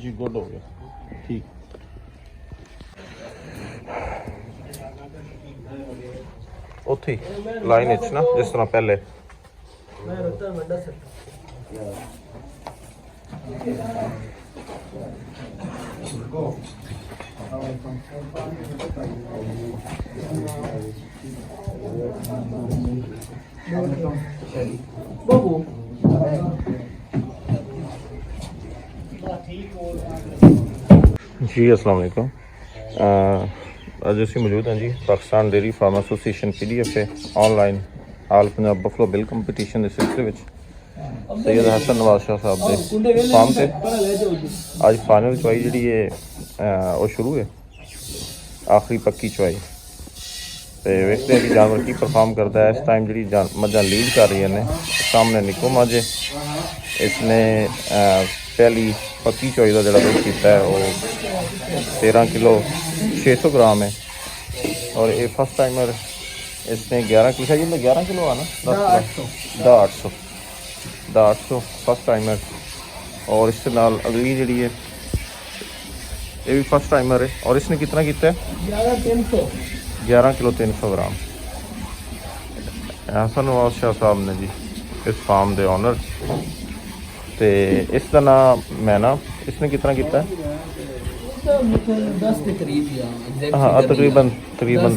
जी good हो गया ठीक ਉੱਥੇ ਲਾਈਨ ਵਿੱਚ ਨਾ ਜਿਸ ਤਰ੍ਹਾਂ ਪਹਿਲੇ जी अस्सलाम वालेकुम ਅੱਜ ਅਸੀਂ ਮੌਜੂਦ ਹਾਂ ਜੀ Pakistan dairy farm association PDF online all Punjab buffalo bull competition ਦੇ ਸਿਲਸਿਲੇ ਵਿੱਚ ਸੈਯਦ ਹਸਨ ਨਵਾਜ਼ ਸ਼ਾਹ ਸਾਹਿਬ ਦੇ ਫਾਰਮ ਤੇ ਅੱਜ ਫਾਈਨਲ ਚੁਆਈ ਜਿਹੜੀ ਹੈ ਉਹ ਸ਼ੁਰੂ ਹੈ ਆਖਰੀ ਪੱਕੀ ਚੁਆਈ ਤੇ ਵੇਖਦੇ ਹਾਂ ਕਿ ਜਾਨਵਰ ਕੀ ਪਰਫਾਰਮ ਕਰਦਾ ਹੈ। ਇਸ ਟਾਈਮ ਜਿਹੜੀ ਮੱਝਾਂ ਲੀਡ ਕਰ ਰਹੀਆਂ ਨੇ ਸਾਹਮਣੇ ਨਿੱਕੋ ਮੱਝ ਇਸਨੇ पहली पक्की चॉइस का जोड़ा दुध किया है वो 13 किलो 600 ग्राम है और ये फर्स्ट टाइमर इसने 11 किलो जी 11 किलो आना 800 फर्स्ट टाइमर और इसके नाल अगली जी है ये भी फर्स्ट टाइमर है और इसने कितना किया है 11 किलो 300 ग्राम। हसन नवाज शाह साहब ने जी इस फार्म के ऑनर ਤੇ ਇਸ ਦਾ ਨਾਮ ਮੈਨਾ ਇਸਨੇ ਕਿਤਨਾ ਕੀਤਾ ਹੈ 10 ਦੇ ਕਰੀਬ ਜਾਂ ਹਾਂ ਤਕਰੀਬਨ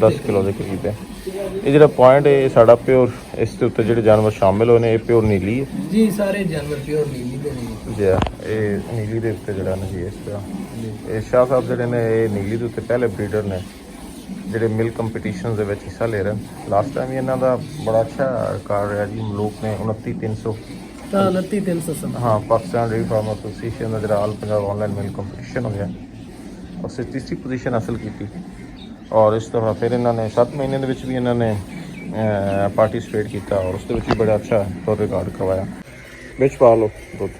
10 ਕਿਲੋ ਦੇ ਕਰੀਬ ਹੈ। ਇਹ ਜਿਹੜਾ ਪੁਆਇੰਟ ਹੈ ਸਾਡਾ ਪਿਓਰ ਇਸ ਦੇ ਉੱਤੇ ਜਿਹੜੇ ਜਾਨਵਰ ਸ਼ਾਮਿਲ ਹੋਏ ਨੇ ਇਹ ਪਿਓਰ ਨੀਲੀ ਹੈ ਜੀ ਸਾਰੇ ਜਾਨਵਰ ਪਿਓਰ ਨੀਲੀ ਦੇ ਨੇ ਜੀ ਇਹ ਨੀਲੀ ਦੇ ਉੱਤੇ ਜਿਹੜਾ ਨਾ ਜੀ ਇਸ ਤਰ੍ਹਾਂ ਇਹ ਸ਼ਾਹ ਸਾਹਿਬ ਜਿਹੜੇ ਨੇ ਇਹ ਨੀਲੀ ਦੇ ਉੱਤੇ ਪਹਿਲੇ ਬਰੀਡਰ ਨੇ ਜਿਹੜੇ ਮਿਲ ਕੰਪੀਟੀਸ਼ਨ ਦੇ ਵਿੱਚ ਹਿੱਸਾ ਲੈ ਰਹੇ ਲਾਸਟ ਟਾਈਮ ਇਹਨਾਂ ਦਾ ਬੜਾ ਅੱਛਾ ਰਿਕਾਰਡ ਰਿਹਾ ਜੀ ਮਲੂਕ ਨੇ 29,300 हाँ पाकिस्तान डेयरी फार्म एसोसीएशन का जो आल पंजाब ऑनलाइन मिल कंपीटिशन हो गया उससे तीसरी पोजीशन हासिल की और इस दफ़ा फिर इन्होंने 7 महीने भी इन्होंने पार्टिसिपेट किया और उसके भी बड़ा अच्छा तो रिकॉर्ड करवाया बिच पा लो दुध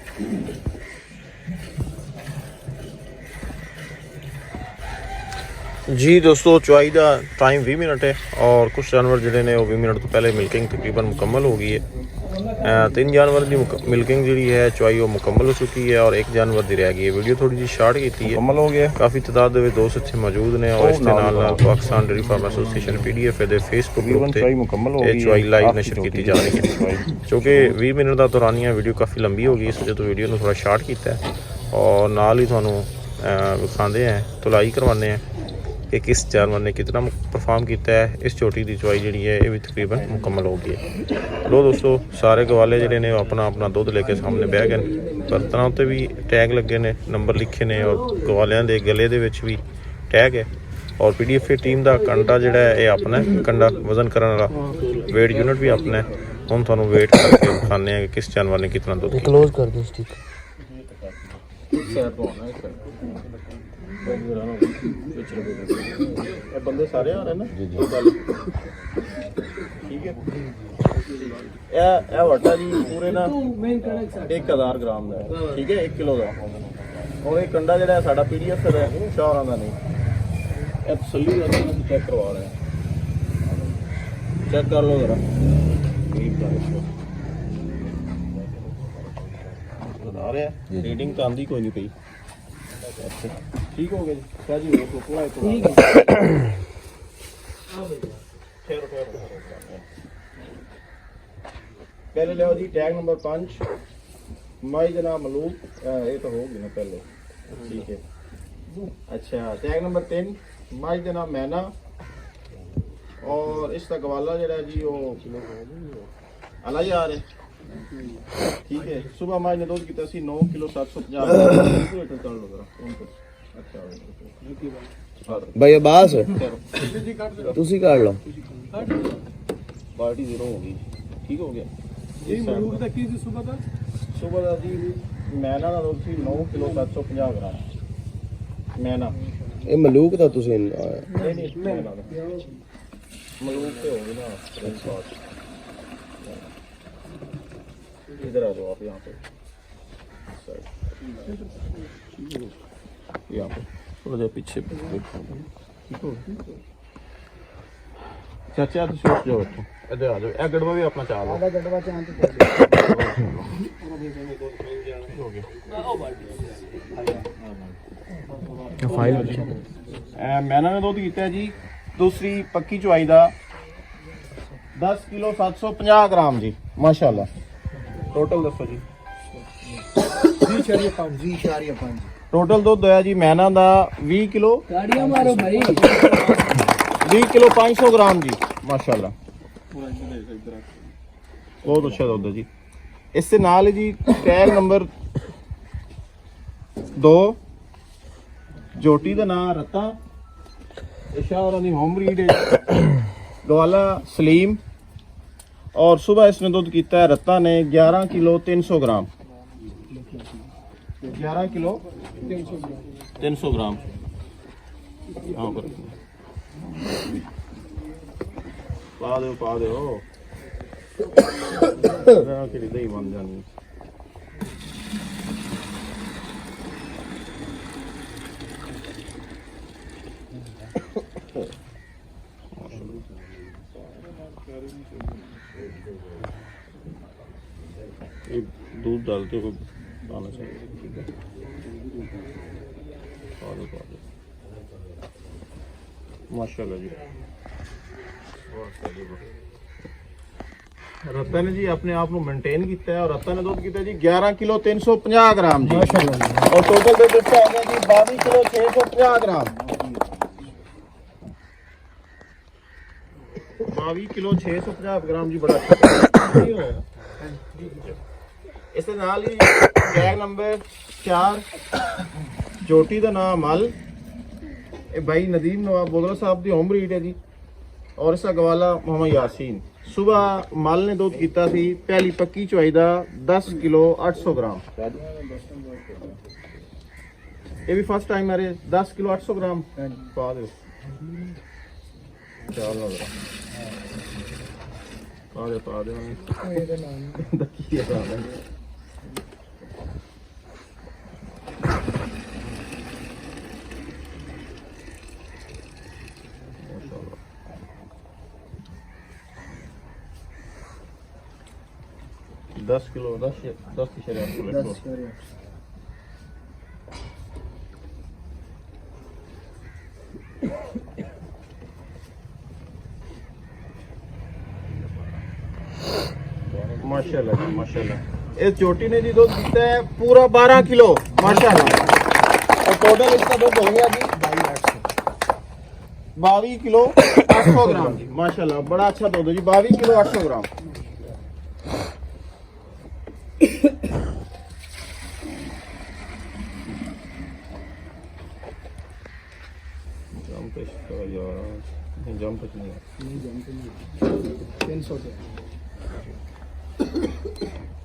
जी दोस्तों चुआई का टाइम 20 मिनट है और कुछ जानवर जोड़े ने 20 मिनट तो पहले मिल्किंग तकरीबन मुकम्मल हो गई है 3 जानवर की मिल्किंग जी है चुआई वो मुकम्मल हो चुकी है और एक जानवर की रह गई है। वीडियो थोड़ी जी शार्ट की है मुकम्मल हो गया काफ़ी तादाद में दोस्त इतने मौजूद ने और इस Pakistan dairy farm association PDF के फेसबुक ग्रुप पर चुआई लाइव नशर की जा रही है क्योंकि 20 मिनट का दौरानिया वीडियो काफ़ी लंबी हो गई इस वजह तो वीडियो को थोड़ा शार्ट किया और नाल ही थानू विखाते हैं तुलाई करवाने हैं कि किस जानवर ने कितना परफॉर्म किया है। इस चोटी की चुआई जी है ये भी तकरीबन मुकम्मल हो गई है। लो दोस्तों सारे गवाले जोड़े ने अपना अपना दुध लेके सामने बह गए बर्तनों उत्ते भी टैग लगे ने नंबर लिखे ने और गवालियां दे गले दे विच भी टैग है और PDF टीम का कंडा जोड़ा है ये अपना कंडा वजन करने वाला वेट यूनिट भी अपना है। हम थानू वेट करके दिखाने हैं कि किस जानवर ने कितना दुध क्लोज कर दो स्टिक बंदे सारे आ रहे हैं ना जी जी ठीक है ਇਹ ਵਟਾ ਜੀ ਪੂਰੇ ਨਾ 1000 ਗ੍ਰਾਮ ਦਾ ਠੀਕ ਹੈ 1 ਕਿਲੋ ਦਾ ਔਰ ਇਹ ਕੰਡਾ ਜਿਹੜਾ ਸਾਡਾ PDF ਦਾ ਸ਼ੌਰਾਂ ਦਾ ਨਹੀਂ ਇਹ ਤਸੱਲੀ ਦਾ ਚੈੱਕ ਕਰਵਾ ਰਹੇ ਚੈੱਕ ਕਰ ਲਓ ਜਰਾ ਬਤਾ ਰਿਹਾ ਰੀਡਿੰਗ ਤਾਂ ਆਂਦੀ ਕੋਈ ਨਹੀਂ ਪਈ ठीक हो गया जी क्या जी वो पूरा है ठीक है पहले ले जी टैग नंबर 5 माई जनाब मलूक ये तो होगी ना पहले ठीक है अच्छा टैग नंबर 3 माई जनाब मैना और इसका गवाला जरा जी वो अलाई आ रहे ठीक है सुबह माई ने दूध की 9 किलो 750 भाई अब्बास तुसी काट लो पार्टी 0 हो गई ठीक हो गया ये मलूक दा की सी सुबह दा जी मैना दा दूध सी 9 किलो 750 ग्राम मैना ये मलूक दा तुसी नहीं मैना दा मलूक पे हो गई ना इधर आ जाओ आप यहाँ पे यहाँ पे थोड़ा जा पीछे ਚਾਚਾ ਤੁਸੀਂ ਉੱਠ ਜਾਓ ਇੱਥੋਂ, ਇੱਧਰ ਆ ਜਾਓ। ਇਹ ਗੜਵਾ ਵੀ ਆਪਣਾ ਚਾਲ ਲਓ। ਗੜਵਾ ਚਾਂ ਤੇ ਫਾਈਲ ਮੈਨਾਂ ਨੇ ਦੁੱਧ ਕੀਤਾ ਜੀ ਦੂਸਰੀ ਪੱਕੀ ਚੁਆਈ ਦਾ 10 ਕਿਲੋ 750 ਗ੍ਰਾਮ ਜੀ ਮਾਸ਼ਾਅੱਲਾ। ਟੋਟਲ ਦੱਸੋ ਜੀ। 20.5 ਟੋਟਲ ਦੁੱਧ ਹੋਇਆ ਜੀ ਮੈਨਾਂ ਦਾ 20 ਕਿਲੋ ਗਾੜੀਆਂ ਮਾਰੋ ਭਾਈ 20 ਕਿਲੋ 500 ਗ੍ਰਾਮ ਜੀ ਮਾਸ਼ਾਅੱਲਾ। ਬਹੁਤ ਅੱਛਾ ਦੁੱਧ ਹੈ ਜੀ। ਇਸ ਦੇ ਨਾਲ ਜੀ ਟੈਗ ਨੰਬਰ 2 ਜੋਟੀ ਦਾ ਨਾਮ ਰਤਾ ਇਸ਼ਾ ਔਰਾਂ ਦੀ ਹੋਮ ਰੀਡ ਹੈ ਗਵਾਲਾ ਸਲੀਮ। और सुबह इसने दूध किया है रत्ता ने 11 किलो 300 ग्राम 11 किलो 300 ग्राम यहाँ पर पा दो दही बन जानी। ये दूध डालते हुए आना चाहिए। ठीक है माशाल्लाह जी। रत्ता ने जी अपने आप को मेंटेन किया है और रत्ता ने दूध किया जी 11 किलो 350 ग्राम जी माशाल्लाह। और टोटल दूध इसका आ गया जी 22 किलो 650 ग्राम 22 किलो 650 ग्राम जी। बड़ा अच्छा ਇਸ ਦੇ ਨਾਲ ਹੀ ਟੈਗ ਨੰਬਰ 4 ਜੋਟੀ ਦਾ ਨਾਮ ਮਲ। ਇਹ ਭਾਈ ਨਦੀਮ ਨਵਾਬ ਬੋਦਰਾ ਸਾਹਿਬ ਦੀ ਹੋਮ ਰੀਡ ਹੈ ਜੀ। ਔਰ ਇਸਦਾ ਗਵਾਲਾ ਮੁਹੰਮਦ ਯਾਸੀਨ। ਸਵੇਰ ਮਲ ਨੇ ਦੁੱਧ ਕੀਤਾ ਸੀ ਪਹਿਲੀ ਪੱਕੀ ਚੁਆਈ ਦਾ 10 ਕਿਲੋ 800 ਗ੍ਰਾਮ। ਇਹ ਵੀ ਫਸਟ ਟਾਈਮ ਆ ਰਹੇ 10 ਕਿਲੋ 800 ਗ੍ਰਾਮ ਪਾ ਦਿਓ। ਚਲੋ ਪਾ ਦਿਓ ਇਹਦੇ ਨਾਲ ਦੇਖੀਏ ਪਾ ਦੇ। 10 किलो 10 की शरीयत माशाल्लाह जी माशाल्लाह। इस चोटी ने जी दूध पीता है पूरा 12 किलो माशाल्लाह। और टोटल इसका दूध हो गया जी 22 किलो 800 ग्राम जी माशाल्लाह। बड़ा अच्छा दूध है जी 22 किलो 800 ग्राम। जंप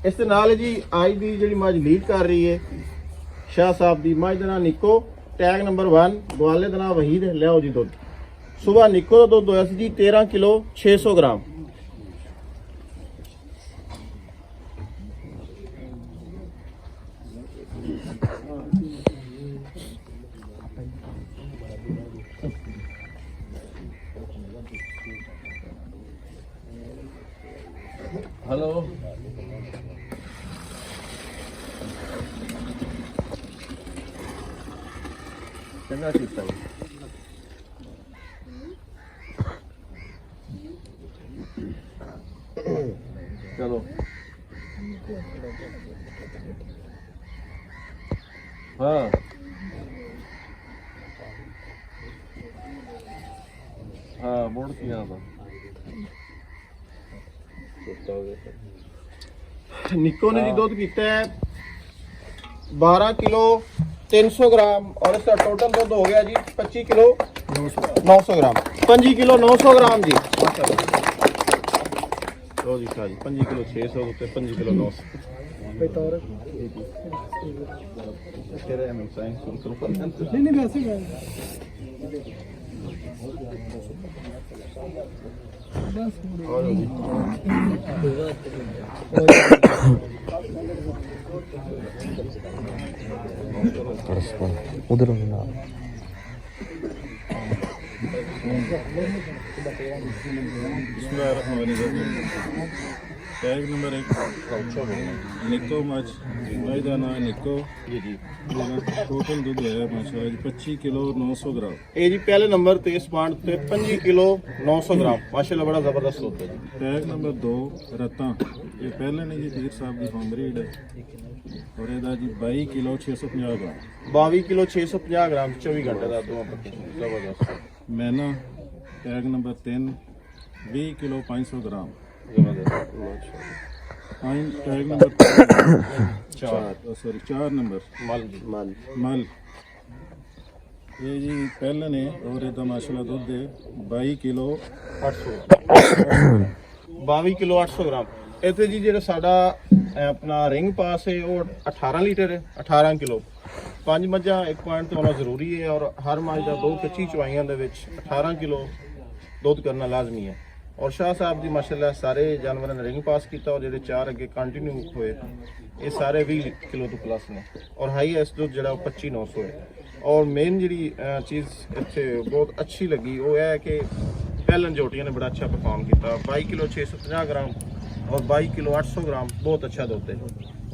इस दे नाल जी आज दी जिहड़ी मज लीड कर रही है शाह साहब दी मज दा नाम निको। टैग नंबर 1 ग्वाले दा नाम वहीद। लियाओ जी दुध। सुबह निको दा दुध होया सी जी 13 किलो 600 ग्राम। हेलो चंगा ठीक है। चलो हाँ हाँ मोड़ किया था। निको ने जी दूध किया है 12 किलो 300 ग्राम। और इसका टोटल दूध हो गया जी 25 किलो 900 ग्राम। 25 किलो 900 ग्राम जी माशाल्लाह। लो जी शाह जी 25 किलो 600 होते 25 किलो 900 नहीं वैसे उधर टैग नंबर 1 निको मच भाई का नाम निको ਜੀ ਜੀ टोटल दूध है माशाल्लाह जी 25 किलो 900 ग्राम ਇਹ ਜੀ ਪਹਿਲੇ ਨੰਬਰ ਤੇ ਇਸ ਪਾਂਡ ਤੇ 25 ਕਿਲੋ 900 ਗ੍ਰਾਮ ਮਾਸ਼ਾਅੱਲਾ ਬੜਾ ਜ਼ਬਰਦਸਤ ਦੁੱਧ ਹੈ ਜੀ टैग नंबर 2 रत्ता ये पहले ने जी पीर साहब की होम ब्रीड है और ਇਹਦਾ जी 22 किलो 650 ग्राम 22 ਕਿਲੋ 650 ਗ੍ਰਾਮ 24 ਘੰਟੇ ਦਾ ਦੋਵਾਂ ਪੱਖੇ ਜ਼ਬਰਦਸਤ मैना टैग नंबर 3 20 किलो 500 ग्राम ਜ਼ਬਰਦਸਤ ਮਾਸ਼ਾਅੱਲਾ टैग नंबर 4 नंबर ਮਲ ਜੀ ਮਲ मल ये जी पहले ने और ਇਹਦਾ ਮਾਸ਼ਾਅੱਲਾ ਦੁੱਧ ਹੈ 22 ਕਿਲੋ 800 22 ਕਿਲੋ 800 ਗ੍ਰਾਮ ਇੱਥੇ ਜੀ ਜਿਹੜਾ ਸਾਡਾ ਆਪਣਾ ਰਿੰਗ ਪਾਸ ਹੈ ਉਹ 18 ਲੀਟਰ ਹੈ 18 ਕਿਲੋ 5 ਮੱਝਾਂ ਇੱਕ ਪੁਆਇੰਟ ਤੇ ਹੋਣਾ ਜ਼ਰੂਰੀ ਹੈ ਔਰ ਹਰ ਮੱਝ ਦਾ 2 ਕੱਚੀ ਚਵਾਈਆਂ ਦੇ ਵਿੱਚ 18 ਕਿਲੋ ਦੁੱਧ ਕਰਨਾ ਲਾਜ਼ਮੀ ਹੈ ਔਰ ਸ਼ਾਹ ਸਾਹਿਬ ਦੀ ਮਾਸ਼ਾਅੱਲਾ ਸਾਰੇ ਜਾਨਵਰਾਂ ਨੇ ਰਿੰਗ ਪਾਸ ਕੀਤਾ ਔਰ ਜਿਹੜੇ 4 ਅੱਗੇ ਕੰਟੀਨਿਊ ਹੋਏ ਇਹ ਸਾਰੇ 20 ਕਿਲੋ ਤੋਂ ਪਲੱਸ ਨੇ ਔਰ ਹਾਈਐਸਟ ਦੁੱਧ ਜਿਹੜਾ ਉਹ 2500 ਹੈ ਔਰ ਮੇਨ ਜਿਹੜੀ ਚੀਜ਼ ਇੱਥੇ ਬਹੁਤ ਅੱਛੀ ਲੱਗੀ ਉਹ ਇਹ ਹੈ ਕਿ ਪਹਿਲਨ ਜੋਟੀਆਂ ਨੇ ਬੜਾ ਅੱਛਾ ਪਰਫਾਰਮ ਕੀਤਾ 22 ਕਿਲੋ 650 ਗ੍ਰਾਮ और 22 किलो 800 ग्राम बहुत अच्छा दुध है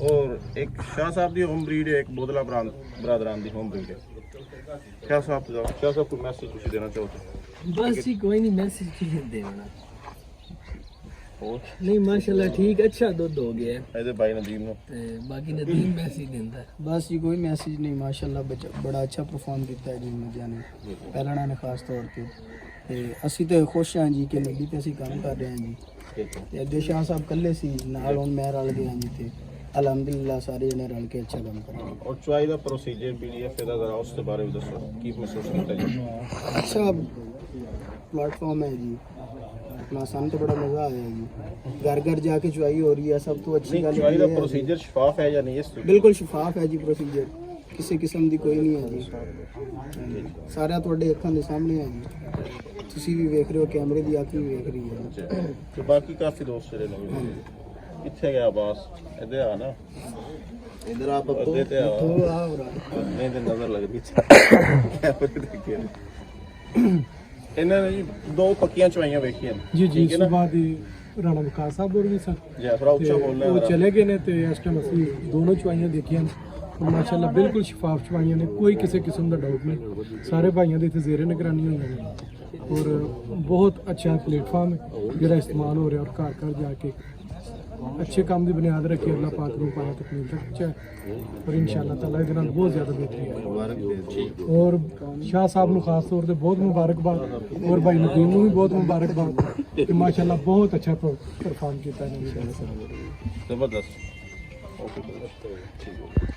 और एक शाह साहब की होम ब्रीड है एक बोदला बरादरान की होम ब्रीड है शाह साहब को मैसेज कुछ देना चाहो तो बस जी कोई नहीं मैसेज ठीक देना नहीं माशाल्लाह ठीक अच्छा दूध हो गया है ਇਹਦੇ ਬਾਈ ਨਦੀਮ ਨੂੰ ਤੇ ਬਾਕੀ ਨਦੀਮ ਮੈਸੇਜ ਦਿੰਦਾ ਬਸ ਜੀ ਕੋਈ ਮੈਸੇਜ ਨਹੀਂ ਮਾਸ਼ਾਅੱਲਾ ਬੜਾ ਅੱਛਾ ਪਰਫਾਰਮ ਕੀਤਾ ਹੈ ਜੀ ਮੱਝਾਂ ਨੇ ਪਹਿਲਣਾ ਨੇ ਖਾਸ ਤੌਰ ਤੇ ਅਸੀਂ ਤੇ ਖੁਸ਼ ਹਾਂ ਜੀ ਕਿ ਨੱਡੀ ਤੇ ਅਸੀਂ ਕੰਮ ਕਰ ਰਹੇ ਹਾਂ ਜੀ ਤੇ ਅੱਗੇ ਸ਼ਾਹ ਸਾਹਿਬ ਕੱਲੇ ਸੀ ਨਾਲ ਹੁਣ ਮੈਂ ਰਲ ਗਿਆ ਜੀ ਤੇ ਅਲਹਮਦੁਲਿਲਾ ਸਾਰੇ ਜਣੇ ਰਲ ਕੇ ਅੱਛਾ ਕੰਮ ਕਰ ਰਹੇ ਔਰ ਚੁਆਈ ਦਾ ਪ੍ਰੋਸੀਜਰ ਪੀਡੀਐਫ ਦਾ ਜ਼ਰਾ ਉਸ ਦੇ ਬਾਰੇ ਵੀ ਦੱਸੋ ਕੀ ਮਹਿਸੂਸ ਕੀਤਾ ਜੀ अच्छा प्लेटफॉर्म है जी अपना सन तो बड़ा मज़ा आया जी घर घर जाके चुवाई हो रही है सब तो अच्छी गल ਚੁਆਈ ਦਾ ये है ਪ੍ਰੋਸੀਜਰ ਸ਼ਫਾਫ ਹੈ ਜਾਂ ਨਹੀਂ ਇਸ जी। बिल्कुल शफाफ है जी प्रोसीजर किसी किस्म की कोई नहीं है जी सारा ਤੁਹਾਡੇ ਅੱਖਾਂ ਦੇ ਸਾਹਮਣੇ ਹੈ ਜੀ ਤੁਸੀਂ ਵੀ ਵੇਖ ਰਹੇ ਹੋ ਕੈਮਰੇ ਦੀ ਅੱਖ ਵੀ ਵੇਖ ਰਹੀ ਹੈ ਤੇ ਬਾਕੀ ਕਾਫੀ ਦੋਸਤ ਜਿਹੜੇ ਨੇ ਕਿੱਥੇ ਗਿਆ ਬਾਸ ਇੱਧਰ ਆ ਨਾ ਇਧਰ ਆ ਪੱਪੂ ਅੱਧੇ ਤੇ ਆ तो आ हो रहा ਨਹੀਂ ਤੇ ਨਜ਼ਰ ਲੱਗਦੀ ਕੈਮਰੇ ਦੇਖੇ ਇਹਨਾਂ ਨੇ ਜੀ 2 ਪੱਕੀਆਂ ਚਵਾਈਆਂ ਵੇਖੀਆਂ ਜੀ ਜੀ ਠੀਕ ਹੈ ਨਾ ਸੁਬਾਹ ਦੀ ਰਾਣਾ ਵਿਕਾਸ ਸਾਹਿਬ ਹੋਰ ਵੀ ਸਨ ਜੈਫਰਾ ਤੇ ਉੱਚਾ ਬੋਲਣਾ ਉਹ ਚਲੇ ਗਏ ਨੇ ਤੇ ਇਸ ਟਾਈਮ ਅਸੀਂ ਦੋਨੋਂ ਚਵਾਈਆਂ ਦੇਖੀਆਂ ਨੇ ਔਰ ਮਾਸ਼ਾਅੱਲਾ ਬਿਲਕੁਲ ਸ਼ਫਾਫ ਚਵਾਈਆਂ ਨੇ ਕੋਈ ਕਿਸੇ ਕਿਸਮ ਦਾ ਡਾਊਟ ਨਹੀਂ ਸਾਰੇ ਭਾਈਆਂ ਦੇ ਇੱਥੇ ਜ਼ੇਰੇ ਨਿਗਰਾਨੀ ਹੋਈਆਂ ਨੇ ਔਰ ਬਹੁਤ ਅੱਛਾ ਪਲੇਟਫਾਰਮ ਹੈ ਜਿਹੜਾ ਇਸਤੇਮਾਲ ਹੋ ਰਿਹਾ ਔਰ ਘਰ ਘਰ ਜਾ ਕੇ अच्छे काम की बुनियाद रखी अल्लाह पाक ने पाया तकमील तक पहुंचा और इंशाअल्लाह ताला ਇਹਦੇ ਨਾਲ ਬਹੁਤ ਜ਼ਿਆਦਾ बेहतरी है और शाह साहब ਨੂੰ ਖਾਸ ਤੌਰ ਤੇ ਬਹੁਤ ਮੁਬਾਰਕਬਾਦ और भाई नदीम ਨੂੰ ਵੀ ਬਹੁਤ ਮੁਬਾਰਕਬਾਦ ਕਿ ਮਾਸ਼ਾਅੱਲਾ ਬਹੁਤ ਅੱਛਾ ਪਰਫਾਰਮ ਕੀਤਾ ਇਹਨਾਂ ਨੇ ਜ਼ਬਰਦਸਤ ਓਕੇ